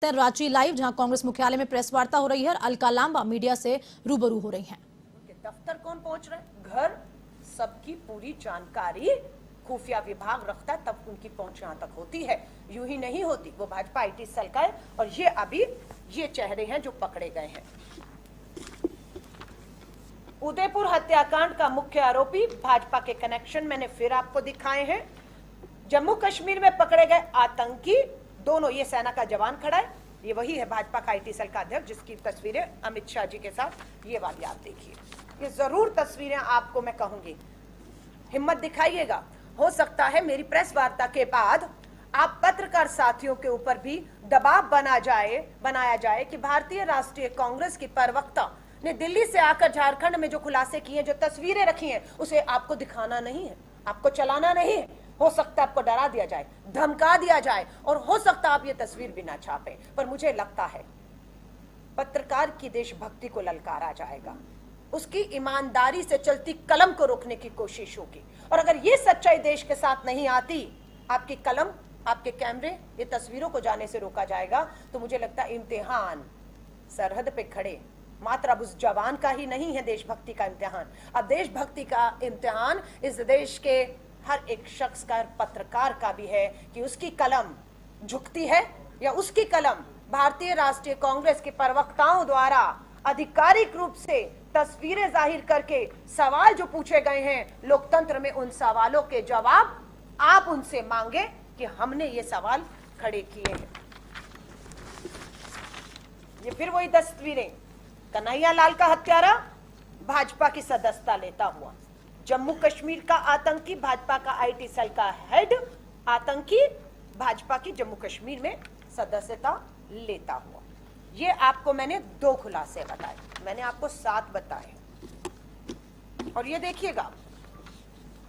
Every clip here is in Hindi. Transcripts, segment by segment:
रांची लाइव, जहां कांग्रेस मुख्यालय में प्रेस वार्ता हो रही है और अलका लांबा मीडिया से रूबरू हो रही हैं। दफ्तर कौन पहुंच रहे हैं, घर सबकी पूरी जानकारी खुफिया विभाग रखता है, तब उनकी पहुंच यहां तक होती है, यूं ही नहीं होती। वो भाजपा आईटी सेल का है और ये अभी ये चेहरे हैं जो पकड़े गए हैं। उदयपुर हत्याकांड का मुख्य आरोपी भाजपा के कनेक्शन मैंने फिर आपको दिखाए हैं। जम्मू कश्मीर में पकड़े गए आतंकी दोनों, ये सेना का जवान खड़ा है, ये वही है भाजपा का आईटी सेल का अध्यक्ष जिसकी तस्वीरें अमित शाह जी के साथ ये वाली आप देखिए। ये जरूर तस्वीरें आपको मैं कहूंगी, हिम्मत दिखाइएगा। हो सकता है मेरी प्रेस वार्ता के बाद आप पत्रकार साथियों के ऊपर भी दबाव बनाया जाए कि भारतीय राष्ट्रीय कांग्रेस की प्रवक्ता ने दिल्ली से आकर झारखंड में जो खुलासे किए, जो तस्वीरें रखी हैं, उसे आपको दिखाना नहीं है, आपको चलाना नहीं है। हो सकता है आपको डरा दिया जाए, धमका दिया जाए और हो सकता है आप ये तस्वीर भी ना छापें, पर मुझे लगता है पत्रकार की देशभक्ति को ललकारा जाएगा, उसकी ईमानदारी से चलती कलम को रोकने की कोशिश होगी। और अगर ये सच्चाई देश के साथ नहीं आती, आपकी कलम, आपके कैमरे, ये तस्वीरों को जाने से रोका जाएगा, तो मुझे लगता है इम्तिहान सरहद पे खड़े मात्र अब उस जवान का ही नहीं है देशभक्ति का इम्तिहान, अब देशभक्ति का इम्तिहान इस देश के हर एक शख्स का, पत्रकार का भी है कि उसकी कलम झुकती है या उसकी कलम भारतीय राष्ट्रीय कांग्रेस के प्रवक्ताओं द्वारा आधिकारिक रूप से तस्वीरें जाहिर करके सवाल जो पूछे गए हैं लोकतंत्र में, उन सवालों के जवाब आप उनसे मांगे कि हमने ये सवाल खड़े किए हैं। ये फिर वही तस्वीरें, कन्हैया लाल का हत्यारा भाजपा की सदस्यता लेता हुआ, जम्मू कश्मीर का आतंकी भाजपा का आईटी सेल का हेड आतंकी भाजपा की जम्मू कश्मीर में सदस्यता लेता हुआ। ये आपको मैंने 2 खुलासे बताए, मैंने आपको 7 बताए। और ये देखिएगा,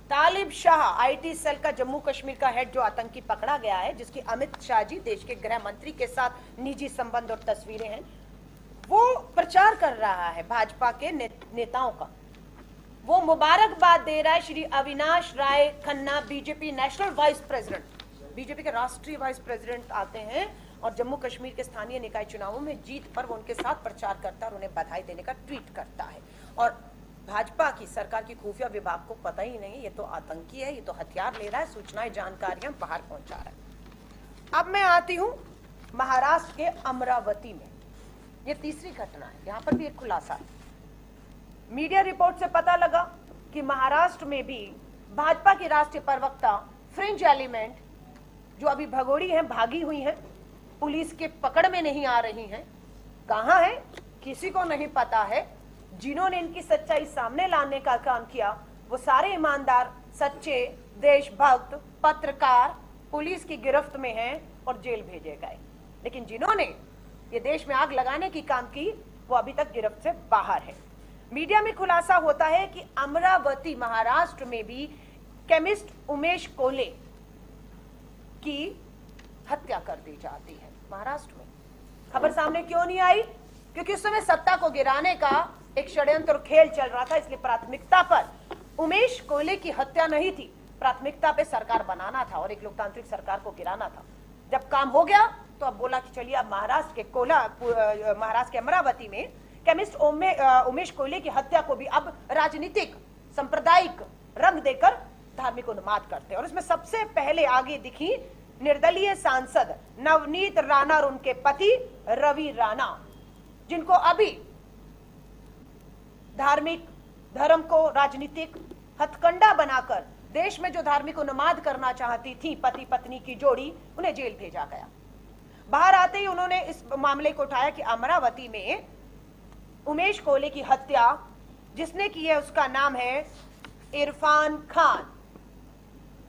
तालिब शाह आईटी सेल का जम्मू कश्मीर का हेड जो आतंकी पकड़ा गया है, जिसकी अमित शाह जी देश के गृह मंत्री के साथ निजी संबंध और तस्वीरें हैं, वो प्रचार कर रहा है भाजपा के नेताओं का। वो मुबारकबाद दे रहा है Shri Avinash Rai Khanna, BJP national vice president, BJP के राष्ट्रीय वाइस प्रेसिडेंट आते हैं और जम्मू कश्मीर के स्थानीय निकाय चुनावों में जीत पर वो उनके साथ प्रचार करता है और उन्हें बधाई देने का ट्वीट करता है। और भाजपा की सरकार की खुफिया विभाग को पता ही नहीं, ये तो आतंकी है, ये तो हथियार ले रहा है, सूचनाएं जानकारियां बाहर पहुंचा रहा है। अब मैं आती हूं महाराष्ट्र के अमरावती में, ये तीसरी घटना है, यहां पर भी एक खुलासा है। मीडिया रिपोर्ट से पता लगा कि महाराष्ट्र में भी भाजपा की राष्ट्रीय प्रवक्ता फ्रिंज एलिमेंट जो अभी भगोड़ी हैं, भागी हुई हैं, पुलिस के पकड़ में नहीं आ रही हैं, कहां है किसी को नहीं पता है। जिन्होंने इनकी सच्चाई सामने लाने का काम किया वो सारे ईमानदार, सच्चे, देशभक्त पत्रकार पुलिस की गिरफ्त में हैं और जेल भेजे गए। लेकिन जिन्होंने ये देश में आग लगाने की काम की वो अभी तक गिरफ्त से बाहर है। मीडिया में खुलासा होता है कि अमरावती महाराष्ट्र में भी केमिस्ट उमेश कोले की हत्या कर दी जाती है। महाराष्ट्र में खबर सामने क्यों नहीं आई? क्योंकि उस समय सत्ता को गिराने का एक षड्यंत्र खेल चल रहा था, इसलिए प्राथमिकता पर उमेश कोले की हत्या नहीं थी, प्राथमिकता पे सरकार बनाना था और एक लोकतांत्रिक सरकार को गिराना था। जब काम हो गया तो अब बोला कि चलिए अब महाराष्ट्र के अमरावती में केमिस्ट उमेश कोले की हत्या को भी अब राजनीतिक सांप्रदायिक रंग देकर धार्मिक उन्माद करते हैं। और इसमें सबसे पहले आगे दिखी निर्दलीय सांसद नवनीत राणा और उनके पति रवि राणा, जिनको अभी धार्मिक धर्म को राजनीतिक हथकंडा बनाकर देश में जो धार्मिक उन्माद करना चाहती थी पति पत्नी की जोड़ी, उन्हें जेल भेजा गया। बाहर आते ही उन्होंने इस मामले को उठाया कि अमरावती में उमेश कोले की हत्या जिसने की है उसका नाम है इरफान खान।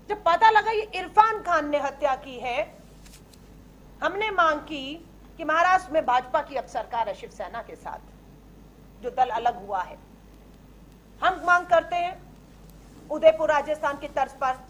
जब पता लगा ये इरफान खान ने हत्या की है, हमने मांग की कि महाराष्ट्र में भाजपा की अब सरकार है शिवसेना के साथ, जो दल अलग हुआ है, हम मांग करते हैं उदयपुर राजस्थान की तर्ज पर